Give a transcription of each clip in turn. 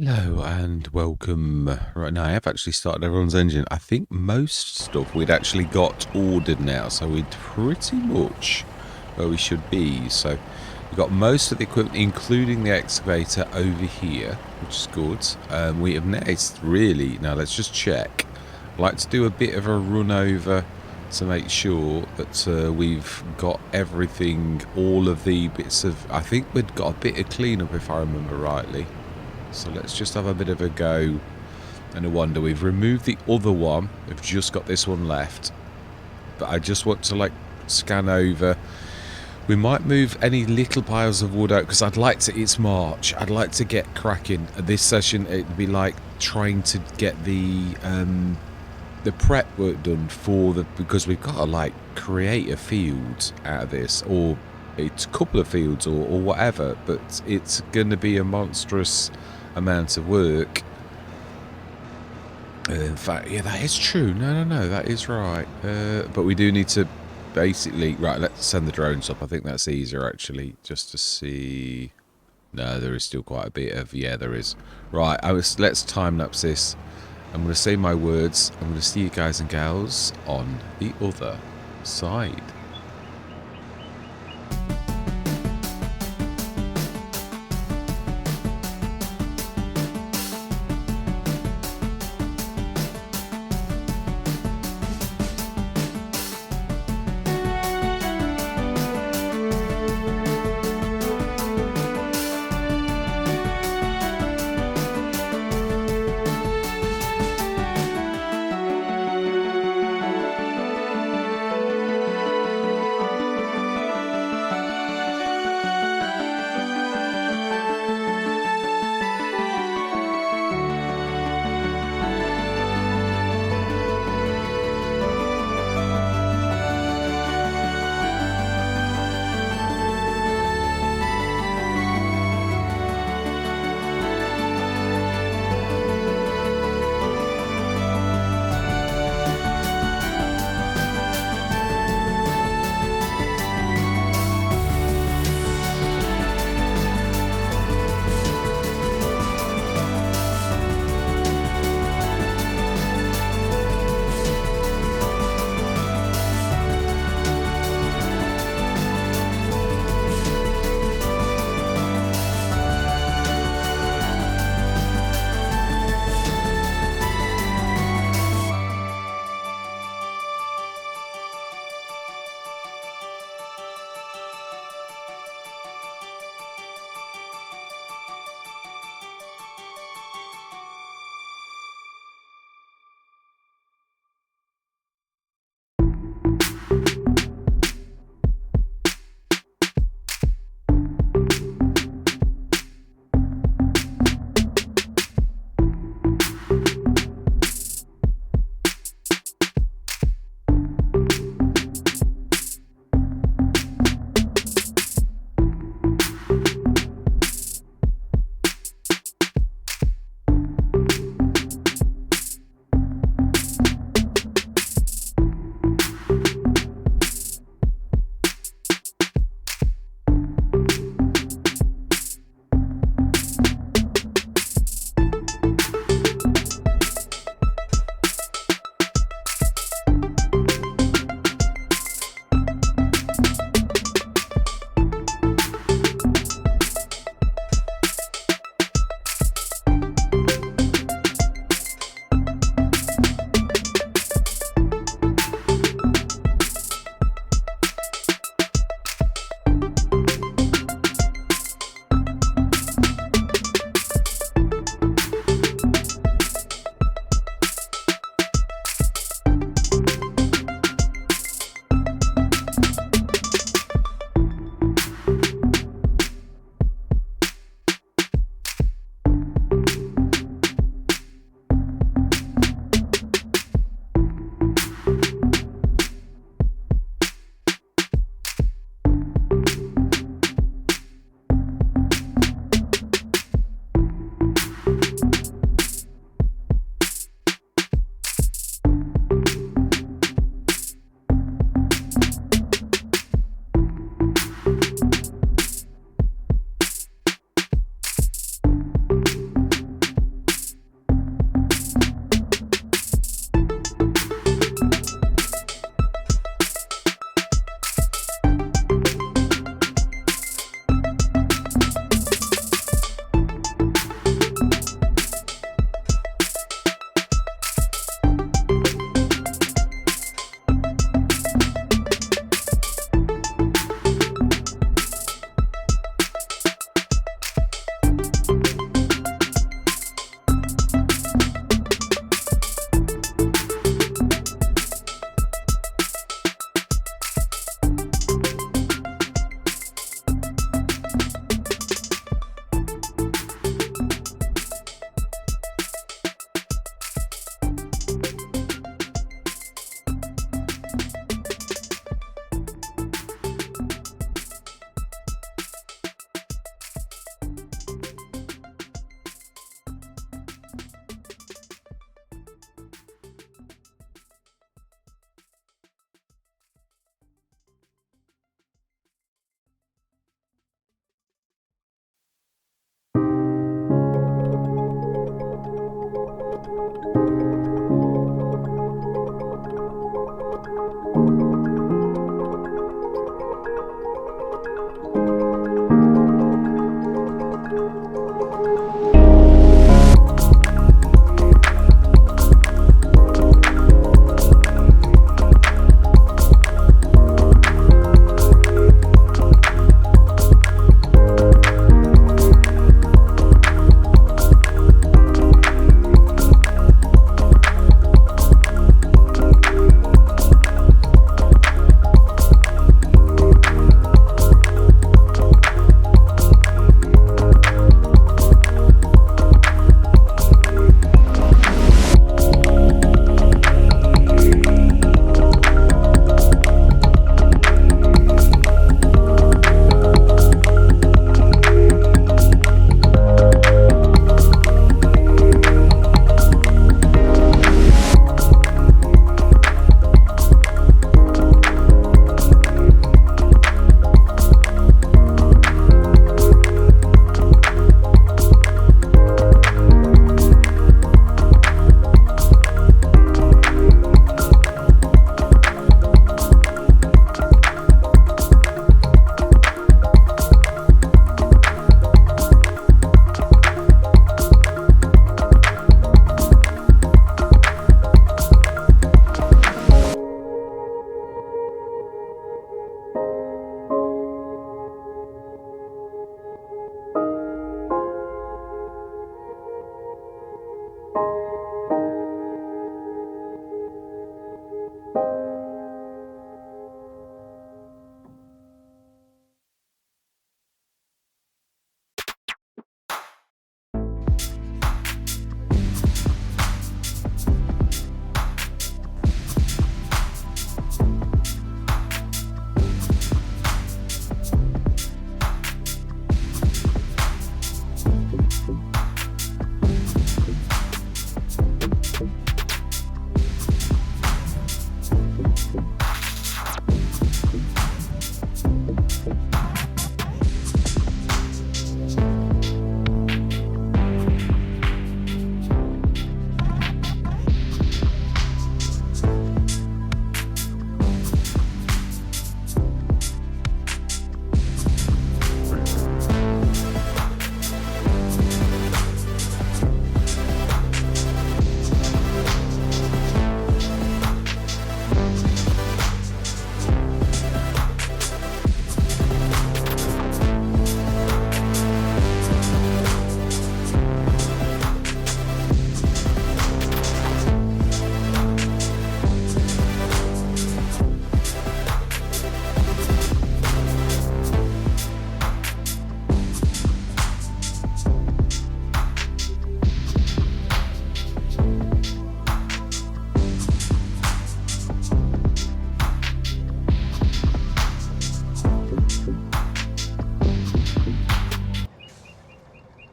Hello and welcome. Right now, I have actually started everyone's engine. I think most stuff we'd actually got ordered now, so we're pretty much where we should be. So we've got most of the equipment, including the excavator, over here, which is good. We have next, really, now let's just check. I'd like to do a bit of a run over to make sure that we've got everything, all of the bits of... I think we'd got a bit of cleanup, if I remember rightly. So let's just have a bit of a go and a wonder. We've removed the other one. We've just got this one left. But I just want to like scan over. We might move any little piles of wood out because I'd like to, it's March. I'd like to get cracking. This session it'd be like trying to get the prep work done for the, because we've got to like create a field out of this, or it's a couple of fields or whatever, but it's going to be a monstrous amount of work. In fact, yeah, that is true. No, that is right. But we do need to basically... Right, let's send the drones up. I think that's easier, actually, just to see... No, there is still quite a bit of... Yeah, there is. Right, let's time-lapse this. I'm going to say my words. I'm going to see you guys and gals on the other side.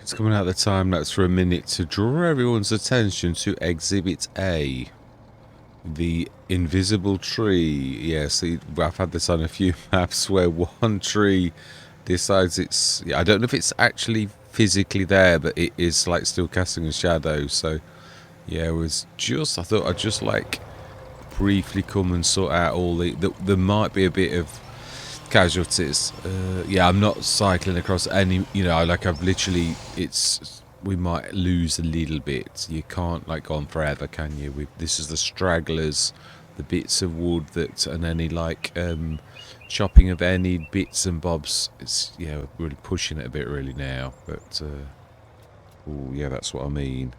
It's coming out the time lapse for a minute to draw everyone's attention to Exhibit A. The invisible tree. Yeah, see, I've had this on a few maps where one tree decides it's... I don't know if it's actually physically there, but it is like still casting a shadow. So, yeah, it was just... I thought I'd just like briefly come and sort out all the... There might be a bit of casualties. Yeah, I'm not cycling across any... You know, like I've literally... It's... We might lose a little bit. You can't like go on forever, can you? This is the stragglers, the bits of wood that, and any like chopping of any bits and bobs. It's, yeah, we're really pushing it a bit really now. But oh yeah, that's what I mean.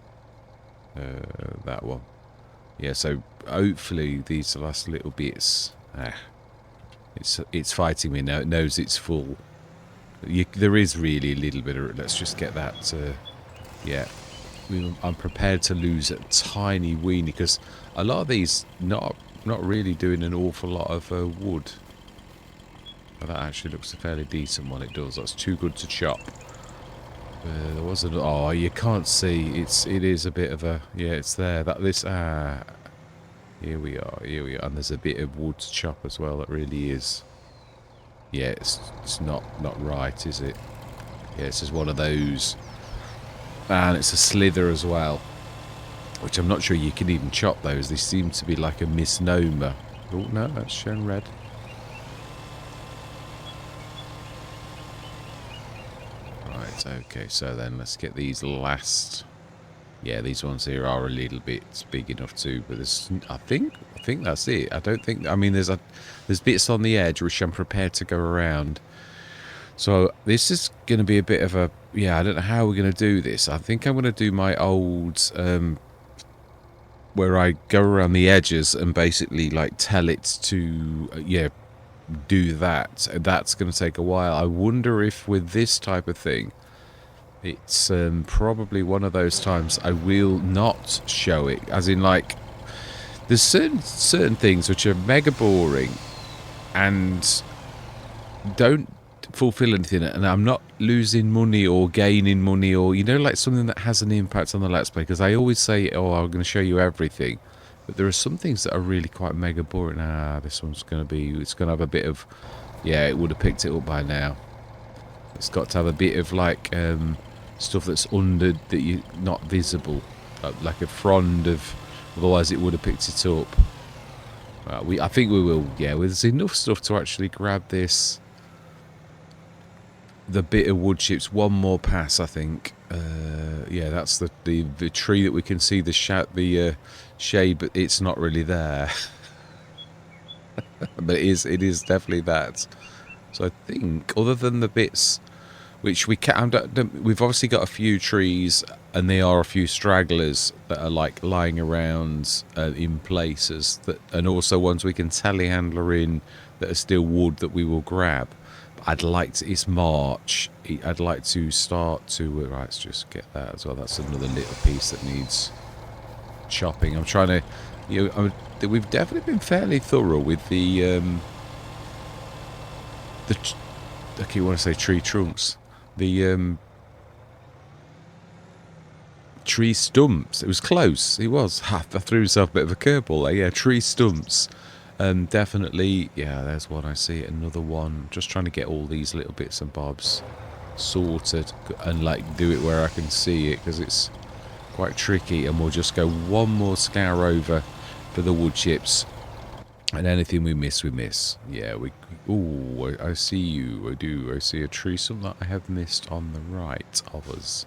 That one. Yeah, so hopefully these last little bits. It's fighting me now. It knows it's full. There is really a little bit of... Let's just get that... yeah, I'm prepared to lose a tiny weenie because a lot of these not really doing an awful lot of wood. Well, that actually looks a fairly decent one. It does. That's too good to chop. There wasn't. Oh, you can't see. It is a bit of a... Yeah, it's there. Here we are. Here we are. And there's a bit of wood to chop as well. It really is. Yeah, it's not right, is it? Yeah, it's just one of those. And it's a slither as well, which I'm not sure you can even chop those. They seem to be like a misnomer. Oh, no, that's shown red. Right, Okay, so then let's get these last. Yeah, these ones here are a little bit big enough too, but there's, I think that's it. I don't think, I mean, there's bits on the edge which I'm prepared to go around. So this is going to be a bit of a, yeah, I don't know how we're going to do this. I think I'm going to do my old, where I go around the edges and basically like tell it to, yeah, do that. That's going to take a while. I wonder if with this type of thing, it's probably one of those times I will not show it, as in like there's certain things which are mega boring and don't fulfill anything, and I'm not losing money or gaining money, or you know, like something that has an impact on the Let's Play, because I always say, oh, I'm going to show you everything, but there are some things that are really quite mega boring. This one's going to be, it's going to have a bit of, yeah, it would have picked it up by now. It's got to have a bit of like stuff that's under, that you not visible, like a frond of, otherwise it would have picked it up. I think we will, yeah, there's enough stuff to actually grab this, the bit of wood chips. One more pass, I think. Yeah, that's the tree that we can see the shade, but it's not really there. But it is definitely that. So I think, other than the bits which we can, we've obviously got a few trees, and there are a few stragglers that are like lying around in places, that, and also ones we can telehandler in that are still wood that we will grab. But I'd like to, it's March, I'd like to start to, right, let's just get that as well. That's another little piece that needs chopping. I'm trying to, you know, we've definitely been fairly thorough with the okay, I want to say tree trunks. The tree stumps. It was close. It was. I threw myself a bit of a curveball there. Yeah, tree stumps. Definitely. Yeah, there's one. I see. Another one. Just trying to get all these little bits and bobs sorted and like do it where I can see it, because it's quite tricky. And we'll just go one more scour over for the wood chips. And anything we miss, we miss. Yeah, ooh, I see you. I do. I see a tree. Something that I have missed on the right of us.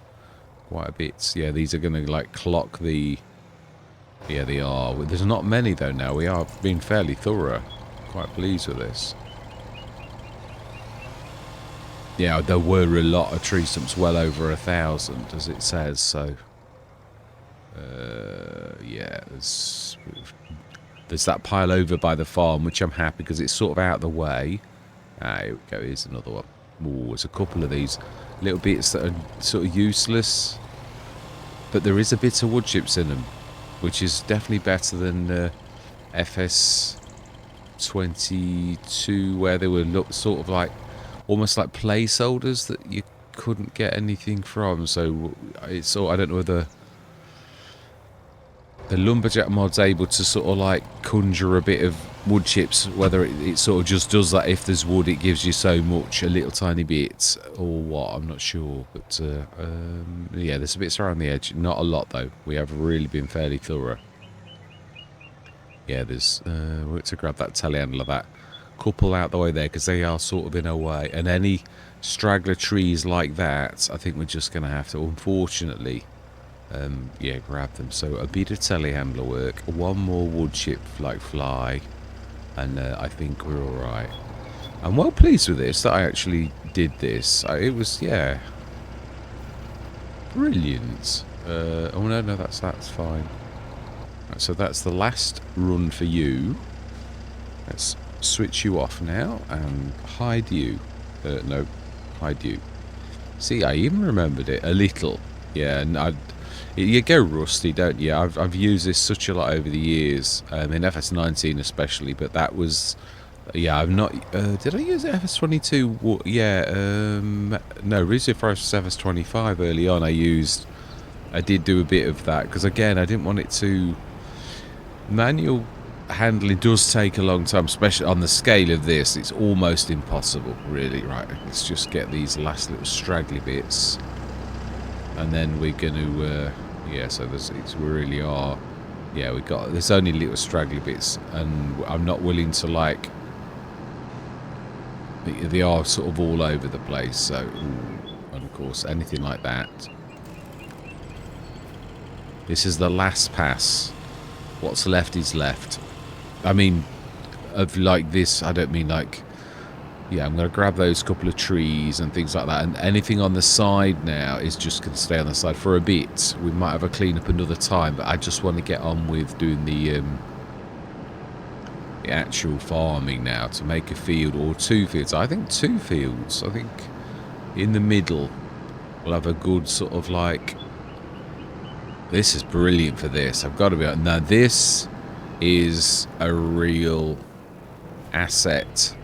Quite a bit. Yeah, these are going to, like, clock the... Yeah, they are. There's not many, though, now. We are being fairly thorough. Quite pleased with this. Yeah, there were a lot of tree stumps. Well over 1,000, as it says, so... yeah, there's that pile over by the farm, which I'm happy because it's sort of out of the way. Here we go, here's another one. Ooh, there's a couple of these little bits that are sort of useless, but there is a bit of wood chips in them, which is definitely better than FS22, where they were sort of like, almost like placeholders that you couldn't get anything from. So it's all, I don't know whether the lumberjack mod's able to sort of like conjure a bit of wood chips, whether it sort of just does that. If there's wood, it gives you so much, a little tiny bit, or what, I'm not sure. But yeah, there's bits around the edge, not a lot though. We have really been fairly thorough. Yeah, there's we're to grab that telehandler, that couple out the way there, because they are sort of in a way, and any straggler trees like that, I think we're just going to have to, unfortunately, yeah, grab them. So a bit of telehandler work, one more wood chip like fly, and I think we're all right. I'm well pleased with this, that I actually did this. It was, yeah, brilliant. Oh no, that's fine. Right, so that's the last run for you. Let's switch you off now and hide you. No, hide you. See, I even remembered it a little. Yeah, and you go rusty, don't you? I've used this such a lot over the years, in FS19 especially, but that was, yeah, I've not, did I use FS22? Yeah, no, originally for FS25 early on I did do a bit of that, because again, I didn't want it to, manual handling does take a long time, especially on the scale of this. It's almost impossible, really. Right, let's just get these last little straggly bits. And then we're going to, yeah, so we really are, yeah, there's only little straggly bits, and I'm not willing to, like, they are sort of all over the place, so, ooh, of course, anything like that. This is the last pass. What's left is left. I mean, of like this, I don't mean like... Yeah, I'm going to grab those couple of trees and things like that. And anything on the side now is just going to stay on the side for a bit. We might have a clean up another time, but I just want to get on with doing the actual farming now to make a field or 2 fields. I think 2 fields. I think in the middle we'll have a good sort of like... This is brilliant for this. I've got to be honest. Now this is a real asset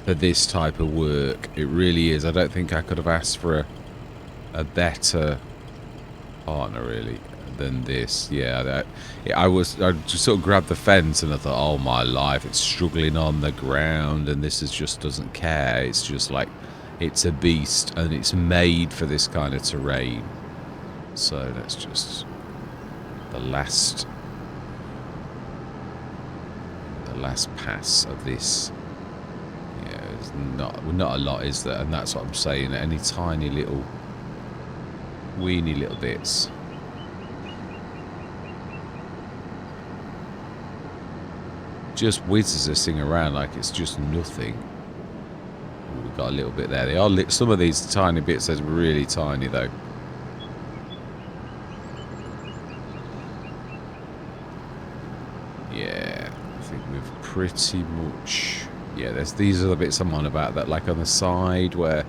for this type of work. It really is. I don't think I could have asked for a better partner really than this. Yeah, I just sort of grabbed the fence and I thought, oh my life, it's struggling on the ground and this just doesn't care. It's just like, it's a beast and it's made for this kind of terrain. So that's just the last pass of this. Not a lot, is there? And that's what I'm saying. Any tiny little weeny little bits. Just whizzes this thing around like it's just nothing. We've got a little bit there. They are some of these tiny bits are really tiny though. Yeah, I think we've pretty much... Yeah, these are the bits I'm on about, that like on the side where,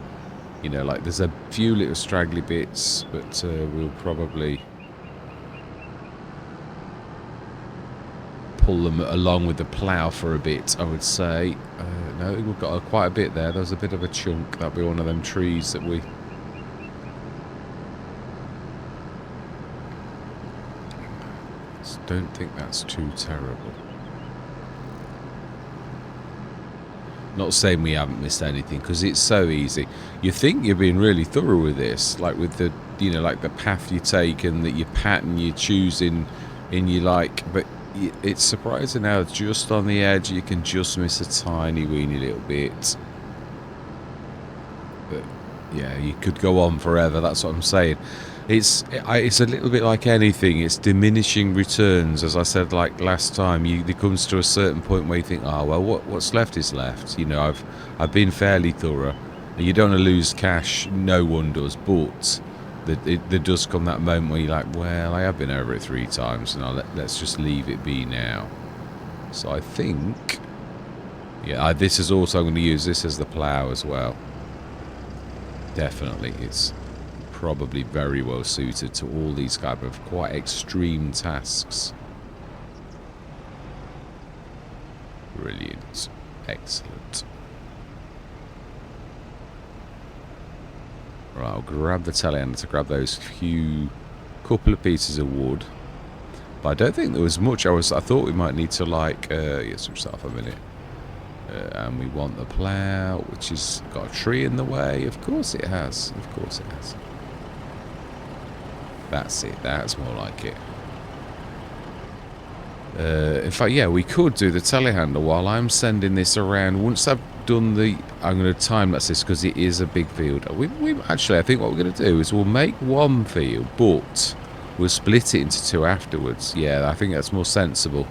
you know, like there's a few little straggly bits, but we'll probably pull them along with the plough for a bit, I would say. No, we've got quite a bit there. There's a bit of a chunk. That'll be one of them trees that we... Don't think that's too terrible. Not saying we haven't missed anything, because it's so easy. You think you're being really thorough with this, like with the, you know, like the path you take and that your pattern you choose in your like, but it's surprising how just on the edge you can just miss a tiny weeny little bit. But yeah, you could go on forever. That's what I'm saying. It's a little bit like anything. It's diminishing returns, as I said like last time. It comes to a certain point where you think, oh well, what's left is left. You know, I've been fairly thorough. You don't want to lose cash. No one does, but there does come that moment where you're like, well, I have been over it 3 times, and let's just leave it be now. So I think, yeah, this is also, I'm going to use this as the plough as well. Definitely, it's probably very well suited to all these type of quite extreme tasks. Brilliant. Excellent. Right, I'll grab the telehandler to grab those couple of pieces of wood. But I don't think there was much. I thought we might need to like switch that off a minute. And we want the plough, which has got a tree in the way. Of course it has. Of course it has. That's it. That's more like it. In fact, yeah, we could do the telehandler while I'm sending this around. Once I've done the... I'm going to time-lapse this because it is a big field. Actually, I think what we're going to do is we'll make one field, but we'll split it into 2 afterwards. Yeah, I think that's more sensible.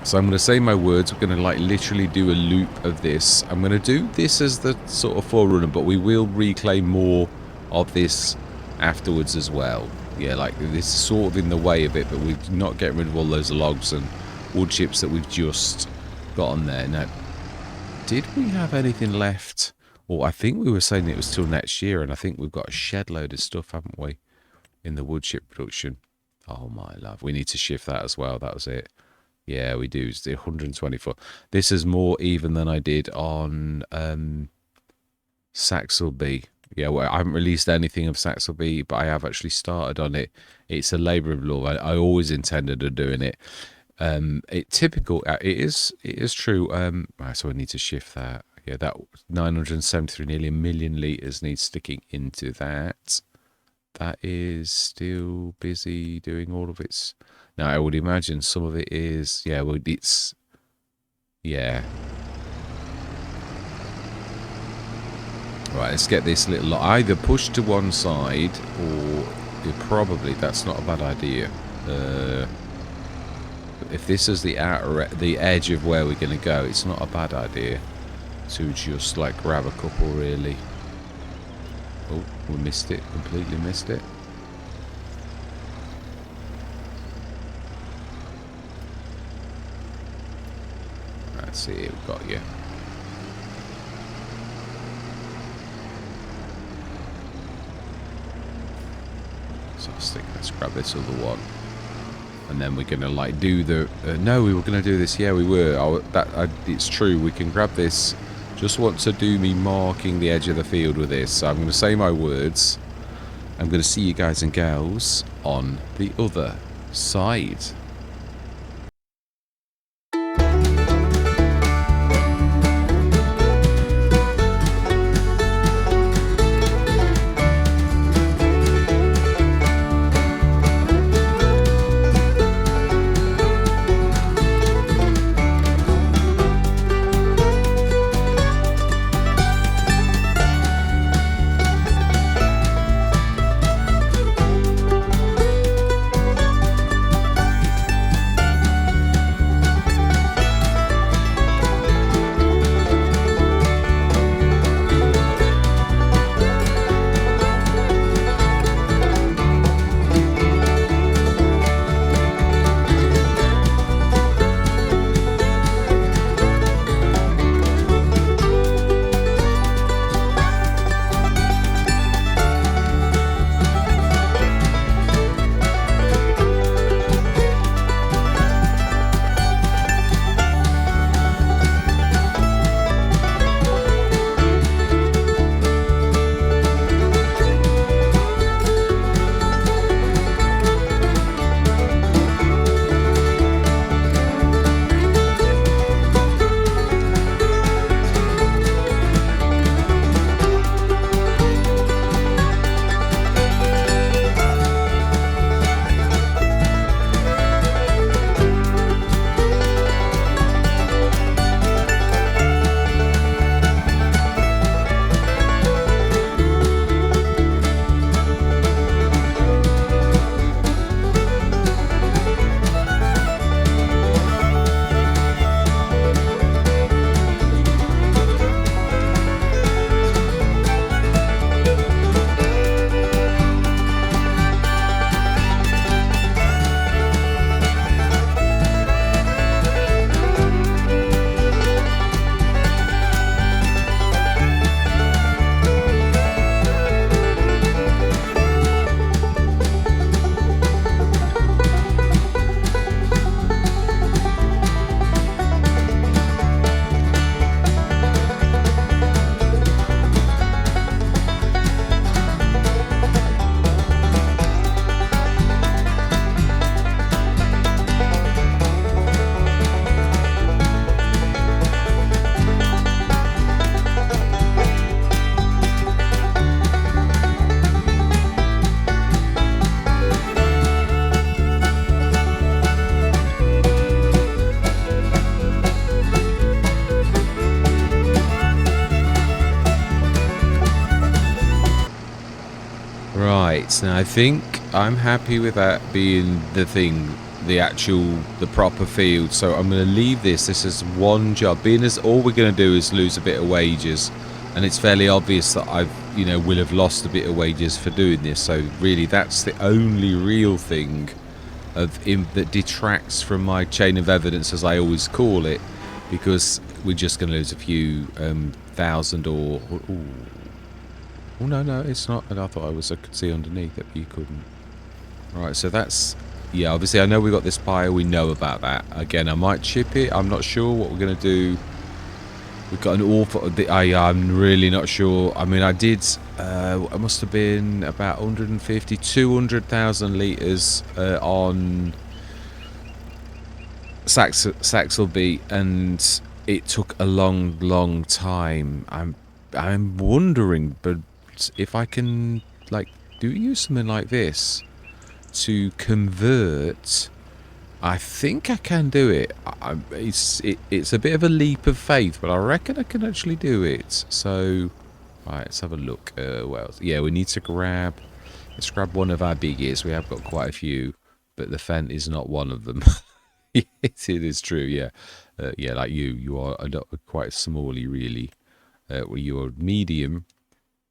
So I'm going to say my words. We're going to like literally do a loop of this. I'm going to do this as the sort of forerunner, but we will reclaim more of this afterwards as well. Yeah, like this is sort of in the way of it, but we're not getting rid of all those logs and wood chips that we've just got on there. Now, did we have anything left? Or I think we were saying it was till next year, and I think we've got a shed load of stuff, haven't we, in the wood chip production? Oh my love, we need to shift that as well. That was it. Yeah, we do. It's the 124. This is more even than I did on Saxelby. Yeah, well, I haven't released anything of Saxelby, but I have actually started on it. It's a labour of love. I always intended of doing it. It is true. So I need to shift that. Yeah, that 973, nearly 1 million litres needs sticking into that. That is still busy doing all of its... Now, I would imagine some of it is... Yeah, well, it's... Yeah. Right, let's get this little either pushed to one side or probably that's not a bad idea. If this is the edge of where we're going to go, it's not a bad idea to just like grab a couple really. Oh, we missed it, completely missed it. Let's see, we've got you. So I think let's grab this other one. And then we're going to like do the... no, we were going to do this. Yeah, we were. It's true. We can grab this. Just want to do me marking the edge of the field with this. So I'm going to say my words. I'm going to see you guys and gals on the other side. Right, now I think I'm happy with that being the thing, the proper field. So I'm going to leave this as one job, being as all we're going to do is lose a bit of wages, and it's fairly obvious that will have lost a bit of wages for doing this. So really that's the only real thing that detracts from my chain of evidence, as I always call it, because we're just going to lose a few thousand or... Oh, no, it's not. And I thought I could see underneath it, but you couldn't. Right, so that's... Yeah, obviously I know we got this pile. We know about that. Again, I might chip it. I'm not sure what we're going to do. We've got an awful... I'm really not sure. I mean, I did... it must have been about 150, 200,000 litres on Saxelby, and it took a long time. I'm wondering, but if I can use something like this to convert, I think I can do it. It's a bit of a leap of faith, but I reckon I can actually do it. So Right, let's have a look. Well, yeah, we need to grab... Let's grab one of our biggies. We have got quite a few, but the Fent is not one of them. It is true, yeah. Yeah, like you are not quite smally, really. You're medium.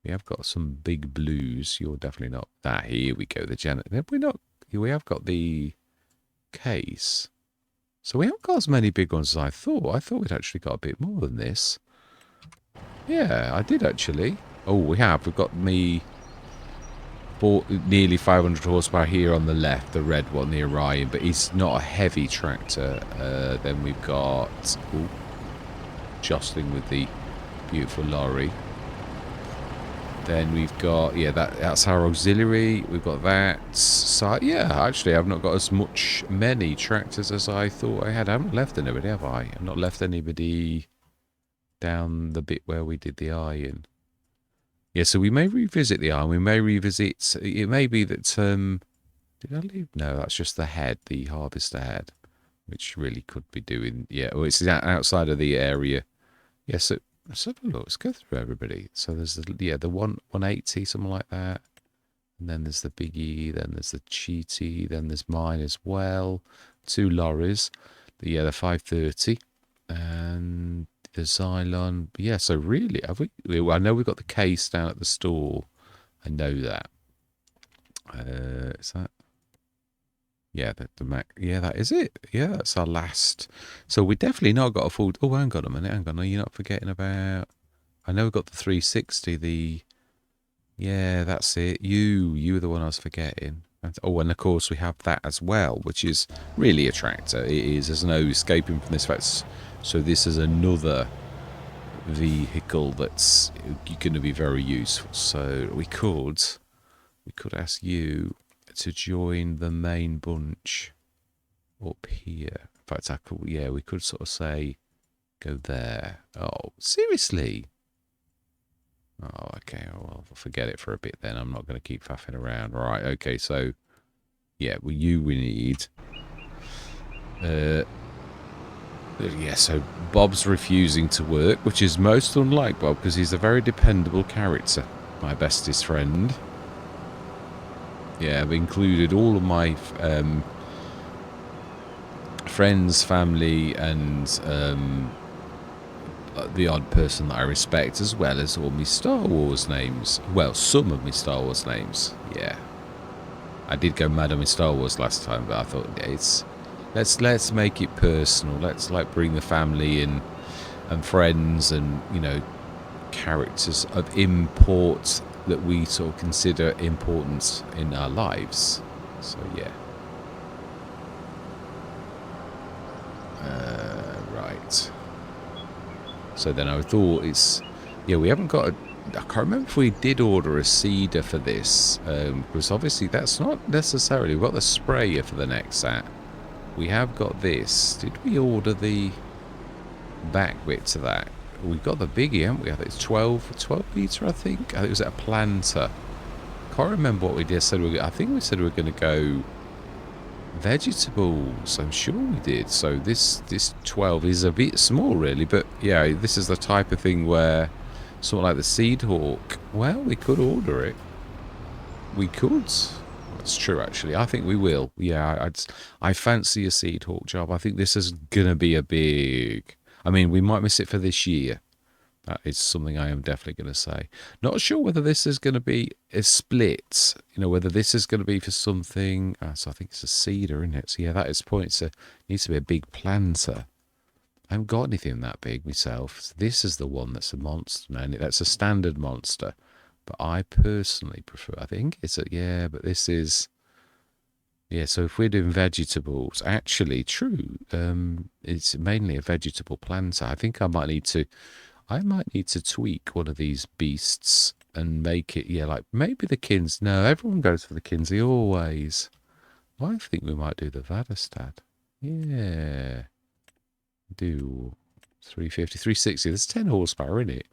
We have got some big blues. You're definitely not. Ah, here we go. The Janet. We're not. We have got the case. So we haven't got as many big ones as I thought. I thought we'd actually got a bit more than this. Yeah, I did actually. Oh, we have. We've got me nearly 500 horsepower here on the left, the red one near Ryan, but he's not a heavy tractor. Then we've got jostling with the beautiful lorry. Then we've got, yeah, that's our auxiliary. We've got that. So, yeah, actually, I've not got as many tractors as I thought I had. I haven't left anybody, have I? I've not left anybody down the bit where we did the iron. Yeah, so we may revisit the iron. We may revisit... It may be that... did I leave? No, that's just the head, the harvester head, which really could be doing... Yeah, well, it's outside of the area. Yeah, so... Let's have a look. Let's go through everybody. So there's the 180, something like that. And then there's the biggie. Then there's the cheaty. Then there's mine as well. 2 lorries. The 530. And the Xylon. Yeah, so really, have we? I know we've got the case down at the store. I know that. Is that? Yeah, the Mac. Yeah, that is it. Yeah, that's our last. So we definitely not got a full. Oh, hang on a minute. Hang on. No, you're not forgetting about. I know we got the 360. The. Yeah, that's it. You were the one I was forgetting. Oh, and of course we have that as well, which is really a tractor. It is. There's no escaping from this fact. So this is another vehicle that's going to be very useful. So we could ask you to join the main bunch up here. In fact, we could sort of say, go there. Oh, seriously? Oh, okay. Well, I'll forget it for a bit then. I'm not going to keep faffing around. Right, okay, so, yeah, we need... yeah, so Bob's refusing to work, which is most unlike Bob, because he's a very dependable character. My bestest friend. Yeah, I've included all of my friends, family, and the odd person that I respect, as well as all my Star Wars names. Well, some of my Star Wars names. Yeah, I did go mad on my Star Wars last time, but I thought let's make it personal. Let's like bring the family in and friends and characters of import that we sort of consider important in our lives. So yeah. Right. So then I thought we haven't got I can't remember if we did order a seeder for this, because obviously that's not necessarily... We've got the sprayer for the next set. We have got this. Did we order the back bit to that? We've got the biggie, haven't we? I think it's 12 litre, I think. I think it was at a planter. Can't remember what we did. I think we said we were going to go vegetables. I'm sure we did. So this 12 is a bit small, really. But yeah, this is the type of thing where something like the Seed Hawk. Well, we could order it. We could. That's true, actually. I think we will. Yeah, I fancy a Seed Hawk job. I think this is gonna be a big... I mean, we might miss it for this year. That is something I am definitely going to say. Not sure whether this is going to be a split. Whether this is going to be for something... so I think it's a cedar, isn't it? So yeah, that is the point. It needs to be a big planter. I haven't got anything that big myself. So this is the one that's a monster. No, that's a standard monster. But I personally prefer... I think it's a... Yeah, but this is... Yeah, so if we're doing vegetables, actually, true, it's mainly a vegetable planter. I think I might need to tweak one of these beasts and make it, yeah, like maybe the Kins. No, everyone goes for the Kinsey always. I think we might do the Vadastad. Yeah. Do 350, 360. There's 10 horsepower in it.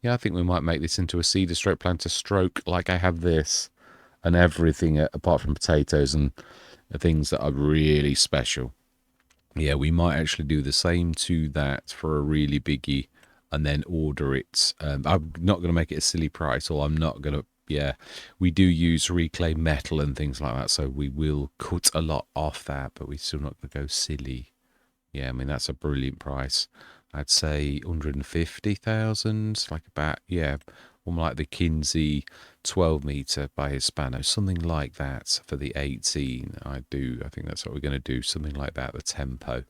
Yeah, I think we might make this into a cedar stroke planter stroke like I have this. And everything apart from potatoes and things that are really special. Yeah, we might actually do the same to that for a really biggie and then order it. I'm not going to make it a silly price, or I'm not going to. Yeah, we do use reclaimed metal and things like that, so we will cut a lot off that, but we're still not going to go silly. Yeah, I mean, that's a brilliant price. I'd say 150,000, like about, yeah, one like the Kinsey 12 meter by Hispano, something like that for the 18. I think that's what we're going to do, something like that, the tempo.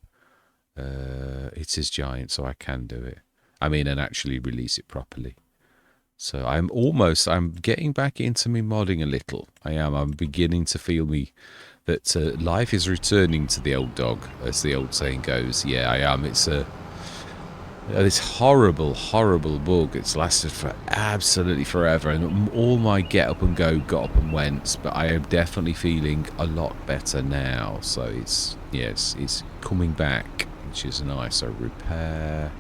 It is giant, so I can do it. I mean, and actually release it properly. So I'm getting back into me modding a little. I'm beginning to feel that life is returning to the old dog, as the old saying goes. Yeah, I am. It's this horrible, horrible bug. It's lasted for absolutely forever, and all my get up and go got up and went. But I am definitely feeling a lot better now. So it's coming back, which is nice. So repair.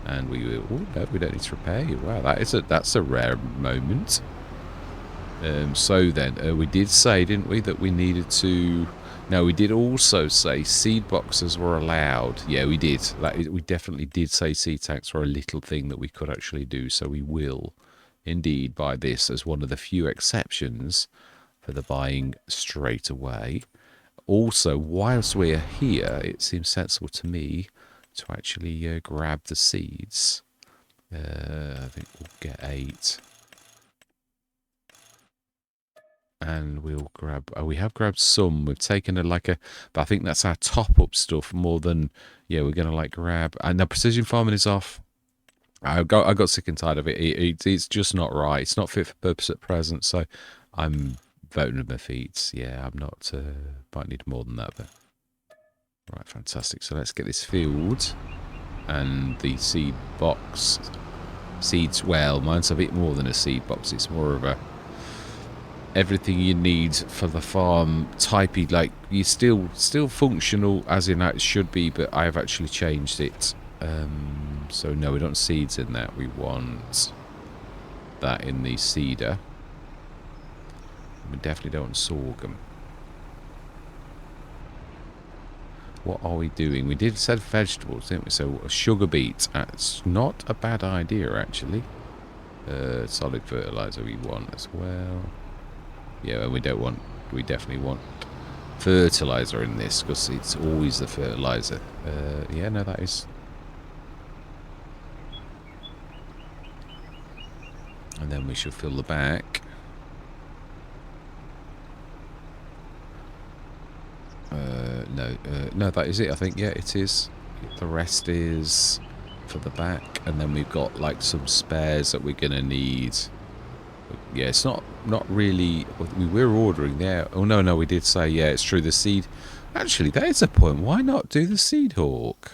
And we will. Oh no, we don't need to repair you. Wow, that's a rare moment. So then, we did say, didn't we, that we needed to? No, we did also say seed boxes were allowed. Yeah, we did. We definitely did say seed tanks were a little thing that we could actually do. So we will, indeed, buy this as one of the few exceptions for the buying straight away. Also, whilst we're here, it seems sensible to me to actually grab the seeds. I think we'll get 8. And we'll grab... Oh, we have grabbed some. We've taken but I think that's our top-up stuff more than... Yeah, we're going to grab... And now precision farming is off. I got sick and tired of it. It's just not right. It's not fit for purpose at present, so I'm voting with my feet. Yeah, I'm not... might need more than that, but... Right, fantastic. So let's get this filled. And the seed box. Seeds, well, mine's a bit more than a seed box. It's more of a everything you need for the farm typey. Like, you're still functional as in that it should be, but I've actually changed it. So no, we don't want seeds in that. We want that in the cedar. We definitely don't want sorghum. What are we doing? We did said vegetables, didn't we? So sugar beets. That's not a bad idea, actually. Solid fertilizer we want as well. Yeah, and we definitely want fertilizer in this because it's always the fertilizer. Yeah, no, that is. And then we should fill the back. No, that is it. I think, yeah, it is. The rest is for the back, and then we've got some spares that we're gonna need. Yeah, it's not really. We were ordering there. Oh no, we did say, yeah, it's true. The seed. Actually, that is a point. Why not do the Seed Hawk?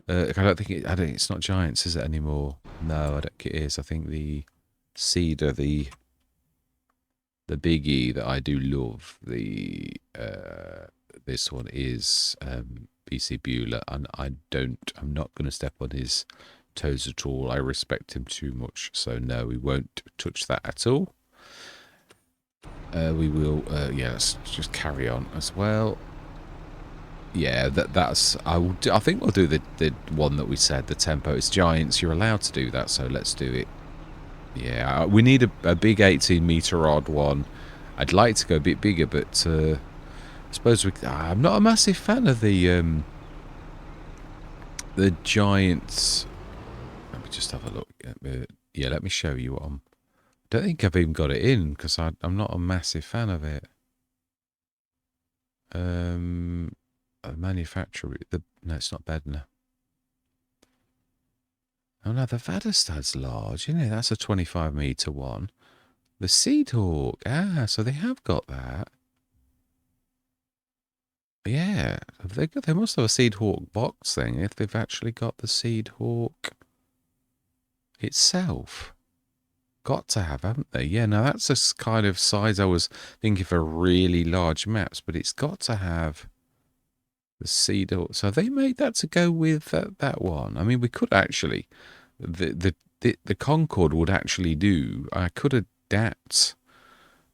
I don't think it's not Giants, is it anymore? No, I don't think it is. I think the Cedar, the biggie that I do love, this one is BC Bueller, and I'm not going to step on his toes at all. I respect him too much, so no, we won't touch that at all. We will, yeah, let's just carry on as well. Yeah, that's. I think we'll do the one that we said, the tempo. It's Giants. You're allowed to do that, so let's do it. Yeah, we need a big 18 meter odd one. I'd like to go a bit bigger, but I suppose I'm not a massive fan of the Giants. Let me just have a look. Yeah, let me show you what I'm. I don't think I've even got it in because I'm not a massive fan of it. Manufacturer. No, it's not Bednar. Oh no, the Vadastad's large, isn't it? That's a 25 meter one. The Seed Hawk. Ah, so they have got that. Yeah, they must have a Seed Hawk box thing if they've actually got the Seed Hawk itself. Got to have, haven't they? Yeah, now that's a kind of size I was thinking for really large maps, but it's got to have the Seed Hawk. So they made that to go with that one. I mean, we could actually, the Concorde would actually do. I could adapt.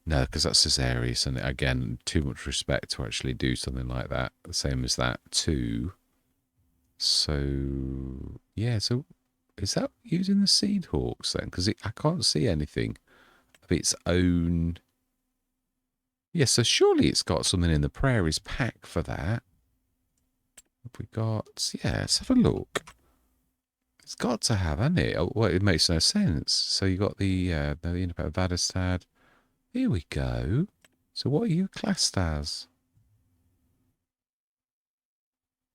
No, because that's Caesarius, and again, too much respect to actually do something like that. The same as that too. So yeah, so Is that using the Seed Hawks then? Because I can't see anything of its own. Yeah, so surely it's got something in the Prairies pack for that. Have we got? Yeah, let's have a look. It's got to have, hasn't it? Oh, well, it makes no sense. So you got the Independent Vadestad. Here we go. So what are you classed as?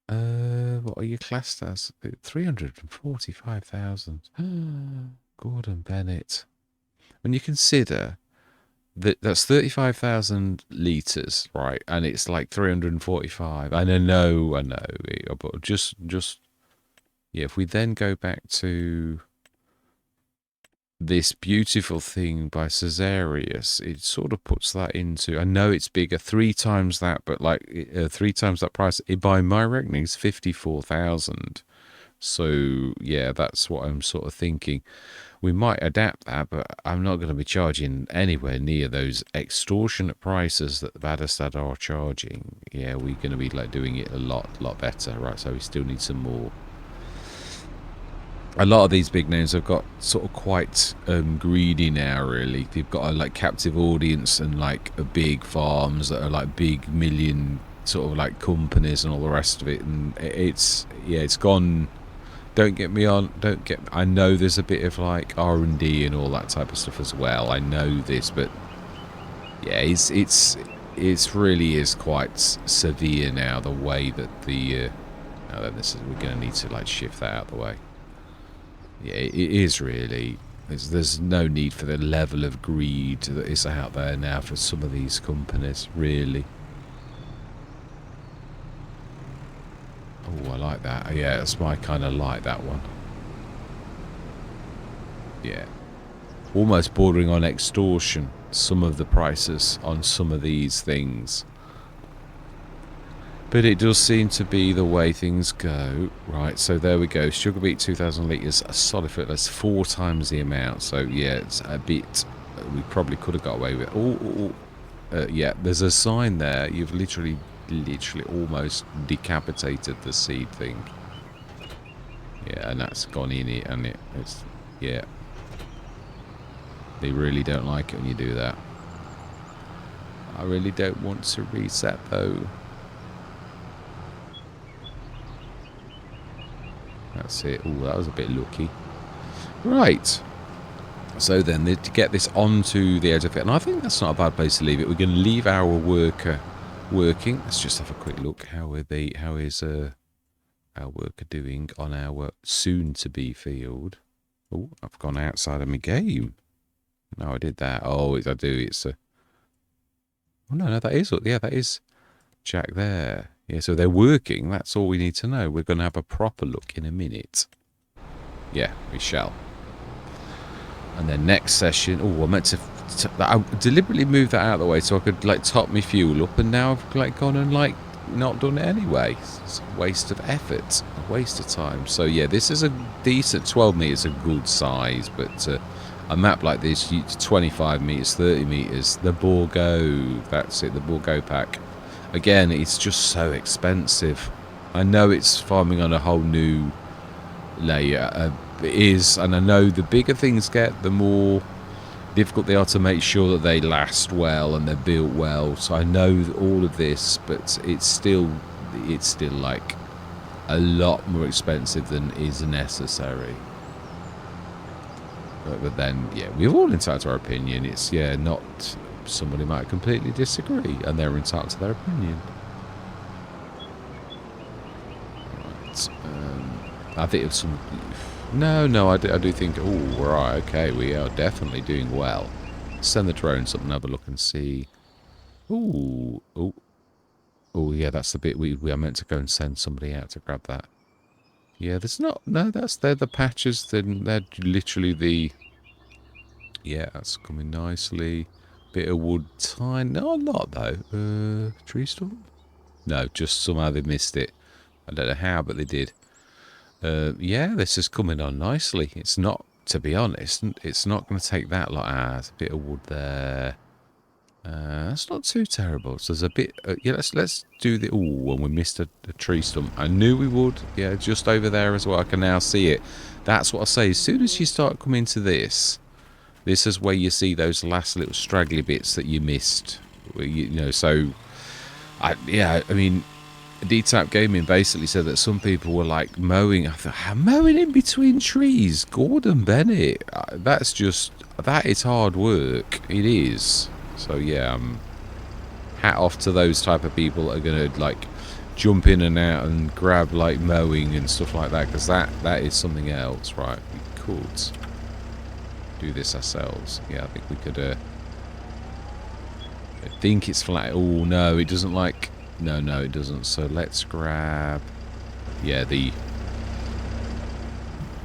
What are you classed as? 345,000. Gordon Bennett. When you consider that that's 35,000 litres, right? And it's like 345. And I know, but just yeah, if we then go back to this beautiful thing by Caesarius, it sort of puts that into, I know it's bigger, 3 times that, but like 3 times that price, by my reckoning, is 54,000. So yeah, that's what I'm sort of thinking. We might adapt that, but I'm not going to be charging anywhere near those extortionate prices that the Vadestad are charging. Yeah, we're going to be like doing it a lot better, right? So we still need some more. A lot of these big names have got sort of quite greedy now, really. They've got a like captive audience and like big farms that are like big million sort of like companies and all the rest of it. And it's gone. Don't get me on. I know there's a bit of like R&D and all that type of stuff as well. I know this, but yeah, it's really is quite severe now. The way that the we're going to need to like shift that out of the way. Yeah, it is really. There's no need for the level of greed that is out there now for some of these companies, really. Oh, I like that. Yeah, that's my kind of like that one. Yeah. Almost bordering on extortion, some of the prices on some of these things. But it does seem to be the way things go. Right, so there we go. Sugar beet 2,000 litres, a solid foot. That's 4 times the amount. So, yeah, it's a bit... we probably could have got away with it. Yeah, there's a sign there. You've literally almost decapitated the seed thing. Yeah, and that's gone in it, and it's... yeah. They really don't like it when you do that. I really don't want to reset, though. That's it. Oh, that was a bit lucky. Right. So then, to get this onto the edge of it, and I think that's not a bad place to leave it. We're going to leave our worker working. Let's just have a quick look. How is our worker doing on our soon-to-be field? Oh, I've gone outside of my game. No, I did that. Oh, I do. It's a... oh, no, that is... yeah, that is Jack there. Yeah, so they're working. That's all we need to know. We're going to have a proper look in a minute. Yeah, we shall. And then next session... oh, I meant to... I deliberately moved that out of the way so I could, like, top my fuel up. And now I've, like, gone and, like, not done it anyway. It's a waste of effort. A waste of time. So, yeah, this is a decent... 12 metres, a good size. But a map like this, 25 metres, 30 metres. The Borgo. That's it, the Borgo pack. Again, it's just so expensive. I know it's farming on a whole new layer. It is, and I know the bigger things get, the more difficult they are to make sure that they last well and they're built well. So I know all of this, but it's still like a lot more expensive than is necessary. But then, yeah, we've all entitled to our opinion. It's, yeah, not... somebody might completely disagree, and they're entitled to their opinion. Right. I think it's some... No, I do think... oh, right, okay, we are definitely doing well. Send the drones up and have a look and see. Oh, yeah, that's the bit we are meant to go and send somebody out to grab that. Yeah, there's not... no, they're the patches. They're literally the... yeah, that's coming nicely. Bit of wood time. Not a lot, though. Tree storm? No, just somehow they missed it. I don't know how, but they did. Yeah, this is coming on nicely. It's not, to be honest, it's not going to take that lot. Ah, there's a bit of wood there. That's not too terrible. So there's a bit. Yeah, let's do the. Oh, and we missed a tree stump. I knew we would. Yeah, just over there as well. I can now see it. That's what I say. As soon as you start coming to this is where you see those last little straggly bits that you missed. You know, so I mean, DTAPGAMING basically said that some people were like mowing. I thought, mowing in between trees, Gordon Bennett. That is hard work. It is. So yeah, hat off to those type of people that are gonna like jump in and out and grab like mowing and stuff like that, because that is something else, right? We could do this ourselves. Yeah, I think we could. I think it's flat. Oh no, it doesn't like. No, it doesn't. So let's grab. Yeah, the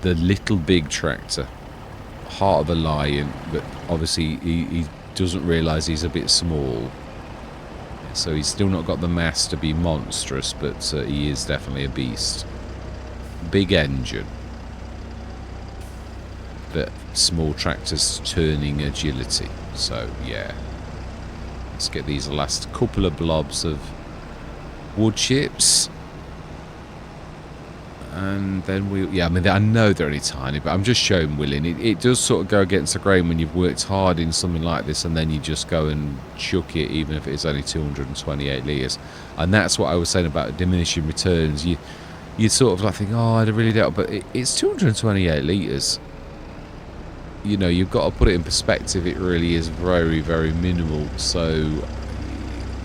little big tractor, heart of a lion, but obviously he doesn't realise he's a bit small. So he's still not got the mass to be monstrous, but he is definitely a beast. Big engine, but small tractors turning agility. So yeah, let's get these last couple of blobs of wood chips, and then I mean, I know they're only tiny, but I'm just showing willing. It does sort of go against the grain when you've worked hard in something like this, and then you just go and chuck it, even if it's only 228 litres. And that's what I was saying about diminishing returns. You sort of like think, oh, I really don't, but it's 228 litres. You know, you've got to put it in perspective. It really is very, very minimal. So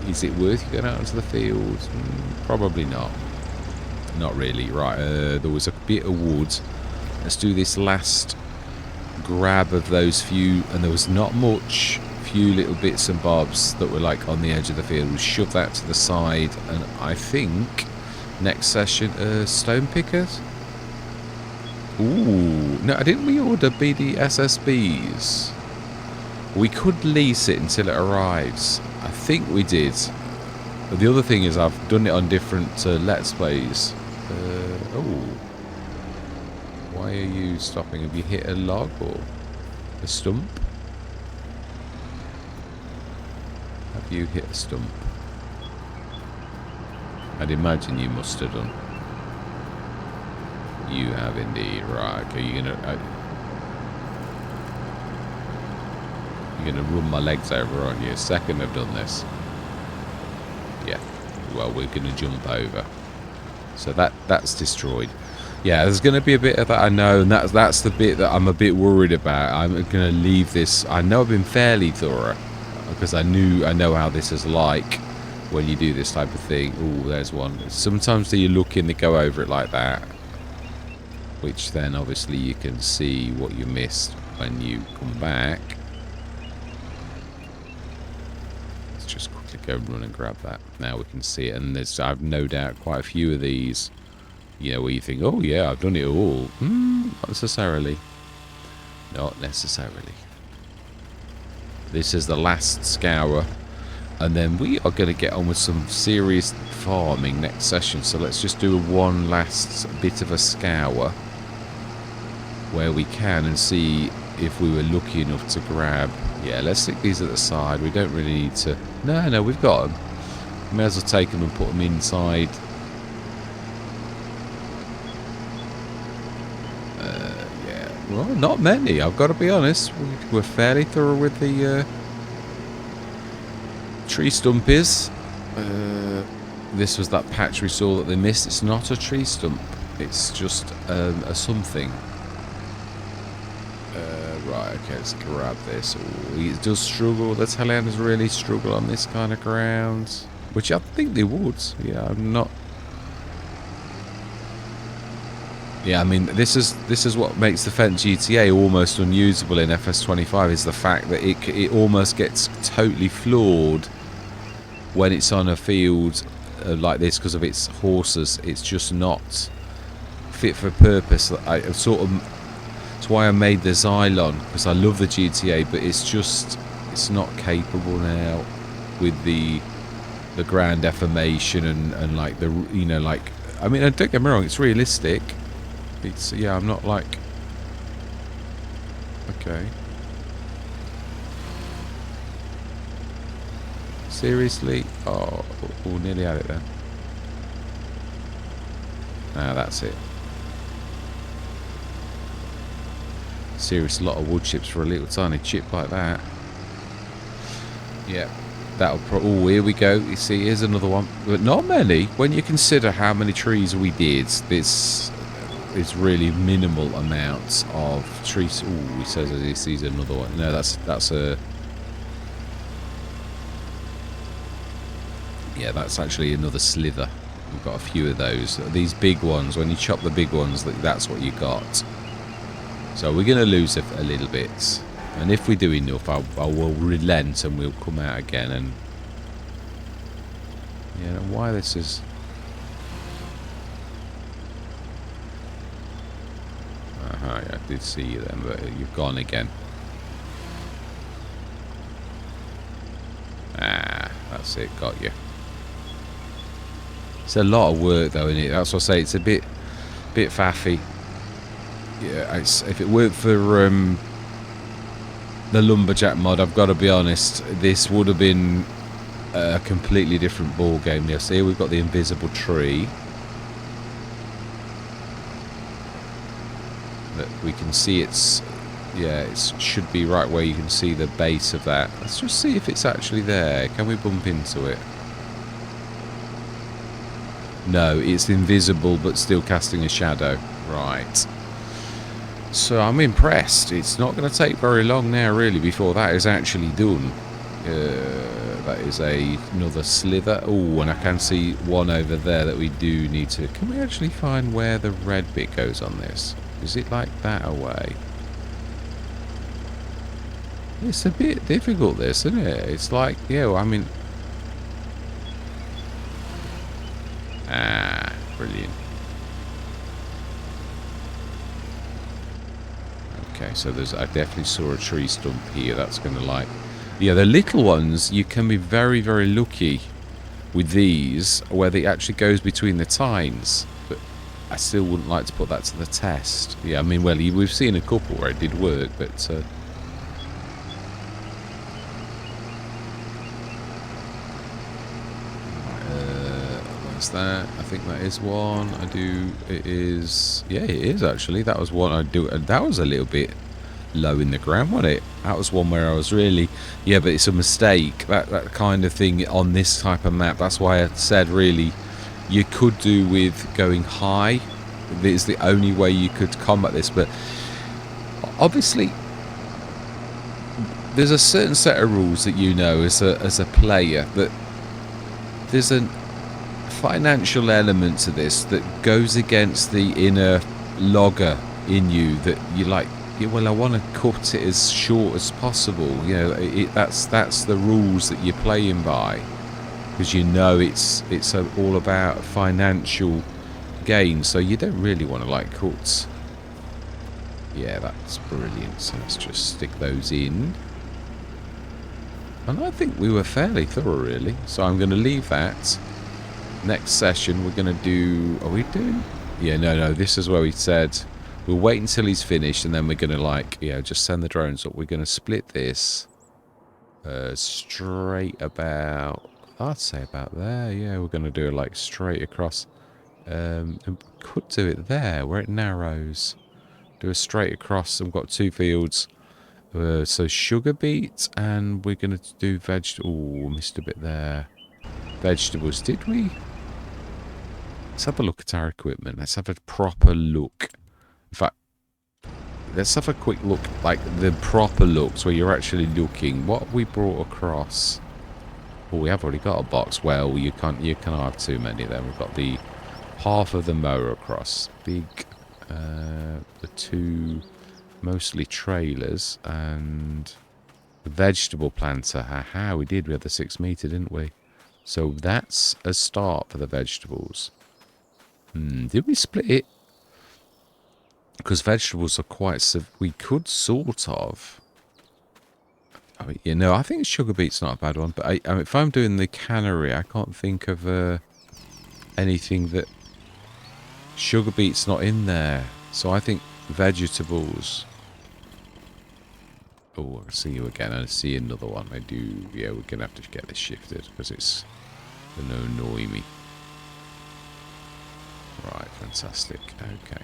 is it worth going out into the field? Probably not. Not really. Right, there was a bit of wood. Let's do this last grab of those few, and there was not much. Few little bits and bobs that were like on the edge of the field. We'll shove that to the side, and I think next session, stone pickers. Ooh, no, didn't we order BDSSBs? We could lease it until it arrives. I think we did. But the other thing is I've done it on different Let's Plays. Oh. Why are you stopping? Have you hit a log or a stump? Have you hit a stump? I'd imagine you must have done. You have indeed. Right, okay, you're gonna run my legs over on you. Second I've done this. Yeah. Well, we're gonna jump over. So that's destroyed. Yeah, there's gonna be a bit of that, I know, and that's the bit that I'm a bit worried about. I'm gonna leave this. I know I've been fairly thorough because I know how this is like when you do this type of thing. Oh, there's one. Sometimes you look in, they go over it like that, which then obviously you can see what you missed when you come back. Let's just quickly go run and grab that. Now we can see it, and there's, I've no doubt, quite a few of these, you know, where you think, oh yeah, I've done it all. Not necessarily. Not necessarily. This is the last scour, and then we are going to get on with some serious farming next session. So let's just do one last bit of a scour where we can and see if we were lucky enough to grab. Yeah, let's stick these at the side. We don't really need to. No, we've got them. May as well take them and put them inside. Yeah, well, not many, I've got to be honest. We're fairly thorough with the tree stumpies. This was that patch we saw that they missed. It's not a tree stump. It's just a something. Right, okay, let's grab this. Ooh, he does struggle. The Telehanders really struggle on this kind of ground, which I think they would. Yeah, I'm not. Yeah, I mean, this is what makes the Fendt GTA almost unusable in FS25, is the fact that it almost gets totally floored when it's on a field like this because of its horses. It's just not fit for purpose. That's why I made the Xylon, because I love the GTA, but it's not capable now with the ground deformation and like the, you know, like, I mean, don't get me wrong, it's realistic. It's, yeah, I'm not like, okay. Seriously? Oh, nearly had it then. Ah, that's it. Serious lot of wood chips for a little tiny chip like that. Yeah. That'll oh, here we go. You see, here's another one. But not many. When you consider how many trees we did, this is really minimal amounts of trees. Oh, he says he sees another one. No, that's a... Yeah, that's actually another slither. We've got a few of those. These big ones, when you chop the big ones, that's what you got. So we're going to lose a little bit. And if we do enough, I will relent and we'll come out again. And yeah, why this is... Aha, yeah, I did see you then, but you've gone again. Ah, that's it, got you. It's a lot of work though, isn't it? That's what I say, it's a bit faffy. Yeah, if it weren't for the lumberjack mod, I've got to be honest, this would have been a completely different ball game. Yes, here we've got the invisible tree that we can see. It's it should be right where you can see the base of that. Let's just see if it's actually there. Can we bump into it? No, it's invisible but still casting a shadow. Right. So I'm impressed. It's not going to take very long now, really, before that is actually done. That is another slither. Oh, and I can see one over there that we do need to... Can we actually find where the red bit goes on this? Is it like that away? It's a bit difficult, this, isn't it? It's like, yeah, well, I mean... Ah, brilliant. Okay, so I definitely saw a tree stump here. That's going to like... Yeah, the little ones, you can be very, very lucky with these, where it actually goes between the tines. But I still wouldn't like to put that to the test. Yeah, I mean, well, we've seen a couple where it did work, but... that I think that is one. It is, yeah, it is actually. That was one I do, and that was a little bit low in the ground, wasn't it? That was one where I was really, yeah, but it's a mistake, that kind of thing on this type of map. That's why I said, really, you could do with going high. It's the only way you could combat this, but obviously there's a certain set of rules that you know as a player, that there's a financial element to this that goes against the inner logger in you, that you like, well, I want to cut it as short as possible. You know, that's the rules that you're playing by, because you know it's all about financial gain. So you don't really want to like cut. Yeah, that's brilliant. So let's just stick those in. And I think we were fairly thorough, really. So I'm going to leave that. Next session, we're going to do... Are we doing... Yeah, no. This is where we said we'll wait until he's finished, and then we're going to, like, just send the drones up. We're going to split this straight about... I'd say about there. Yeah, we're going to do it, like, straight across. And could do it there, where it narrows. Do a straight across. We've got two fields. So sugar beet, and we're going to do vegetables. Oh, missed a bit there. Vegetables. Did we? Let's have a look at our equipment. Let's have a proper look. In fact, let's have a quick look, like the proper looks where you're actually looking. What have we brought across? Oh, we have already got a box. Well, you can't have too many there. We've got the half of the mower across. Big, the two mostly trailers, and the vegetable planter. Haha, we did. We had the 6 meter, didn't we? So that's a start for the vegetables. Did we split it? Because vegetables are quite... We could sort of... I mean, I think sugar beet's not a bad one. But I mean, if I'm doing the cannery, I can't think of anything that... Sugar beet's not in there. So I think vegetables... Oh, I see you again. I see another one. I do. Yeah, we're going to have to get this shifted because it's going to annoy me. Right, fantastic. Okay.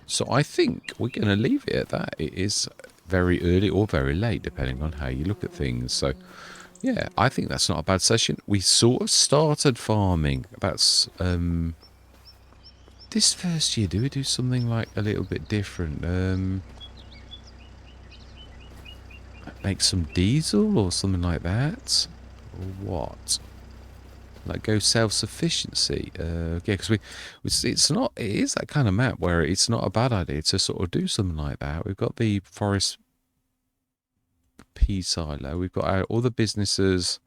So I think we're going to leave it at that. It is very early or very late, depending on how you look at things. So, yeah, I think that's not a bad session. We sort of started farming. That's this first year. Do we do something like a little bit different? Make some diesel or something like that, or what? Like go self-sufficiency. Yeah, because it's not. It is that kind of map where it's not a bad idea to sort of do something like that. We've got the forest pea silo. We've got our other businesses.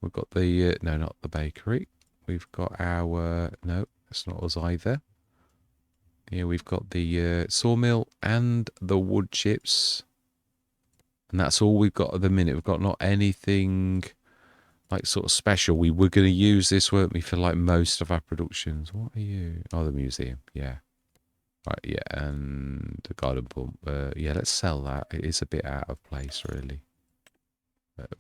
We've got the no, not the bakery. We've got our no, that's not us either. Yeah, we've got the sawmill and the wood chips, and that's all we've got at the minute. We've got not anything like sort of special. We were going to use this, weren't we, for like most of our productions. What are you? Oh, the museum. Yeah. Right, yeah, and the garden pump. Yeah, let's sell that. It is a bit out of place, really.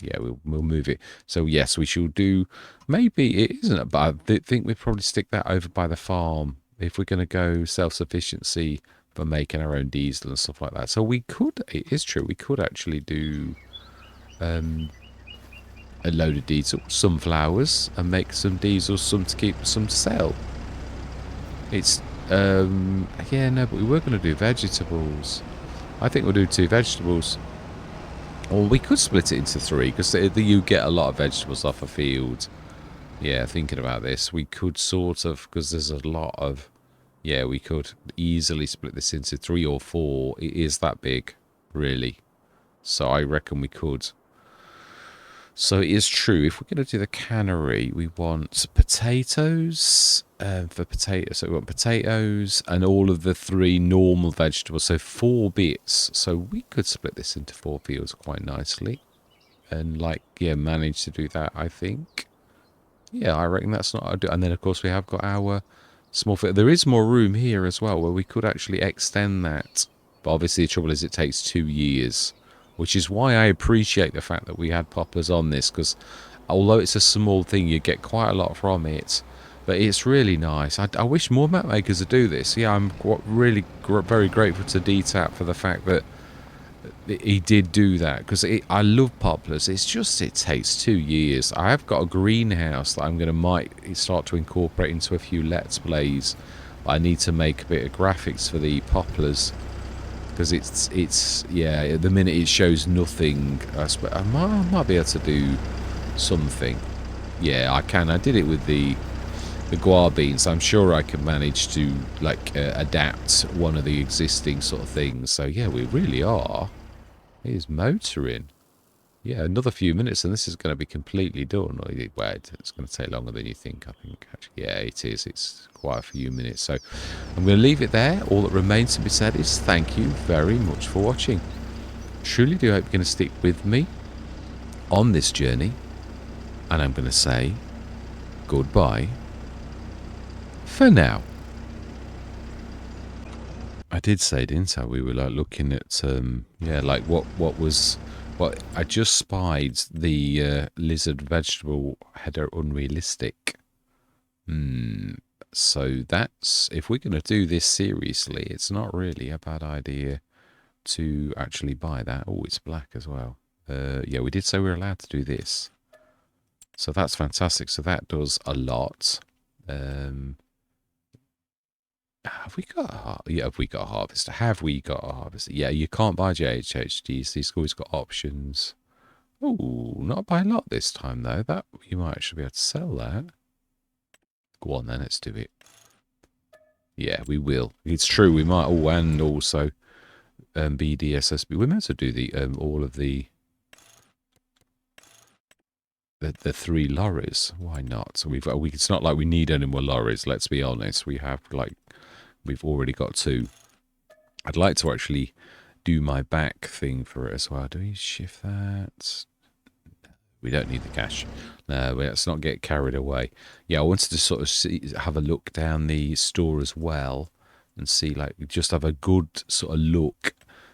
Yeah, we'll move it. So yes, we shall do. Maybe it isn't, but I think we'd probably stick that over by the farm if we're going to go self-sufficiency for making our own diesel and stuff like that. So we could. It is true. We could actually do a load of diesel, some flowers, and make some diesel, some to keep, some to sell. It's yeah, no, but we were going to do vegetables. I think we'll do 2 vegetables. Or we could split it into 3, because you get a lot of vegetables off a field. Yeah, thinking about this, we could sort of, because there's a lot of, yeah, we could easily split this into 3 or 4. It is that big, really. So I reckon we could. So it is true, if we're going to do the cannery, we want potatoes for potatoes. So we want potatoes and all of the 3 normal vegetables. So 4 bits. So we could split this into 4 fields quite nicely. And like, yeah, manage to do that, I think. Yeah, I reckon that's not... And then, of course, we have got our small field. There is more room here as well where we could actually extend that. But obviously the trouble is it takes 2 years. Which is why I appreciate the fact that we had poplars on this, because although it's a small thing, you get quite a lot from it. But it's really nice. I wish more map makers would do this. Yeah, I'm really very grateful to DTAP for the fact that he did do that, because I love poplars. It's just it takes 2 years. I have got a greenhouse that I'm going to might start to incorporate into a few Let's Plays. But I need to make a bit of graphics for the poplars. Because it's yeah, at the minute it shows nothing. I might be able to do something. Yeah, I can. I did it with the guar beans. I'm sure I can manage to like adapt one of the existing sort of things. So yeah, we really are. Here's motoring. Yeah, another few minutes and this is going to be completely done. Well, it's going to take longer than you think, I think. Actually, yeah, it is. It's quite a few minutes. So I'm going to leave it there. All that remains to be said is thank you very much for watching. Truly do hope you're going to stick with me on this journey. And I'm going to say goodbye for now. I did say, didn't I? We were like looking at, yeah, like what was... Well, I just spied the lizard vegetable header unrealistic. So that's... If we're going to do this seriously, it's not really a bad idea to actually buy that. Oh, it's black as well. Yeah, we did say we were allowed to do this. So that's fantastic. So that does a lot. Have we got a yeah, have we got a harvester? Have we got a harvester? Yeah, you can't buy JHHDs. These always got options. Oh, not by a lot this time, though. That you might actually be able to sell that. Go on, then. Let's do it. Yeah, we will. It's true. We might. Oh, and also BDSSB. We meant to do the all of the 3 lorries. Why not? So we've. It's not like we need any more lorries. Let's be honest. We have like. We've already got 2. I'd like to actually do my back thing for it as well. Do we shift that? We don't need the cash. No, let's not get carried away. Yeah, I wanted to sort of have a look down the store as well and see, like, just have a good sort of look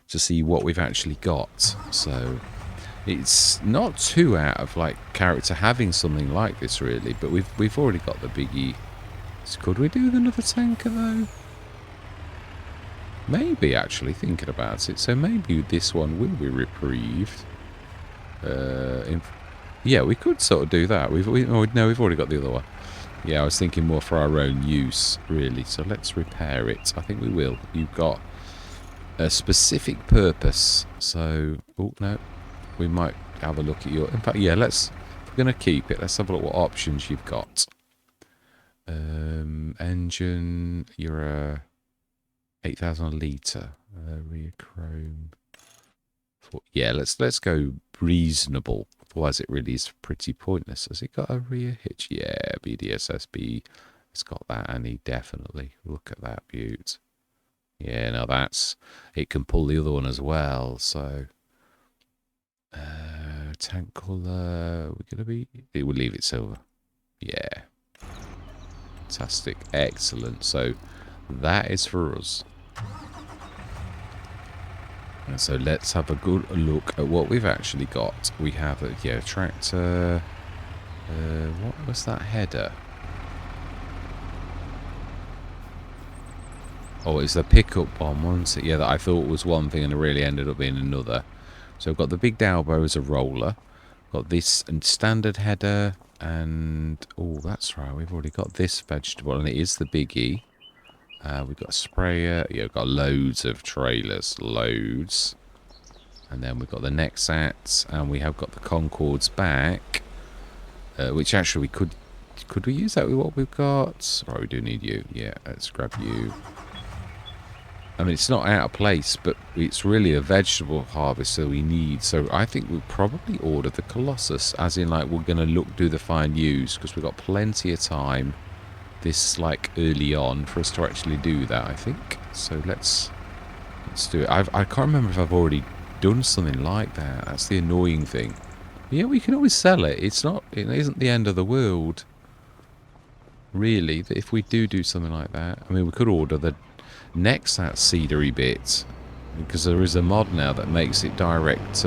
to see what we've actually got. So it's not too out of like character having something like this really, but we've already got the biggie. So could we do with another tanker though? Maybe, actually, thinking about it. So maybe this one will be reprieved. Yeah, we could sort of do that. No, we've already got the other one. Yeah, I was thinking more for our own use, really. So let's repair it. I think we will. You've got a specific purpose. So, oh, no. We might have a look at your... In fact, yeah, if we're going to keep it, let's have a look what options you've got. Engine, you're a 8,000 litre. Rear chrome. Yeah, let's go reasonable. Otherwise, it really is pretty pointless. Has it got a rear hitch? Yeah, BDSSB. It's got that, Annie, definitely. Look at that beaut. Yeah, now it can pull the other one as well, so... tank colour, it will leave it silver. Yeah. Fantastic. Excellent. So, that is for us. And so let's have a good look at what we've actually got. We have a tractor. What was that header? Oh, it's the pickup bomb, wasn't it? Yeah, that I thought was one thing and it really ended up being another. So we've got the big Dalbo as a roller. Got this and standard header and... Oh, that's right. We've already got this vegetable and it is the biggie. We've got a sprayer. Yeah, we've got loads of trailers. Loads. And then we've got the Nexats. And we have got the Concords back. Which actually we could... Could we use that with what we've got? Right, we do need you. Yeah, let's grab you. I mean, it's not out of place, but it's really a vegetable harvester we need. So I think we'll probably order the Colossus. As in, like, we're going to do the find use. Because we've got plenty of time. This like early on for us to actually do that, I think. So let's do it. I can't remember if I've already done something like that. That's the annoying thing. But yeah, we can always sell it. It isn't the end of the world, really. If we do something like that, I mean, we could order the next that cedary bit because there is a mod now that makes it direct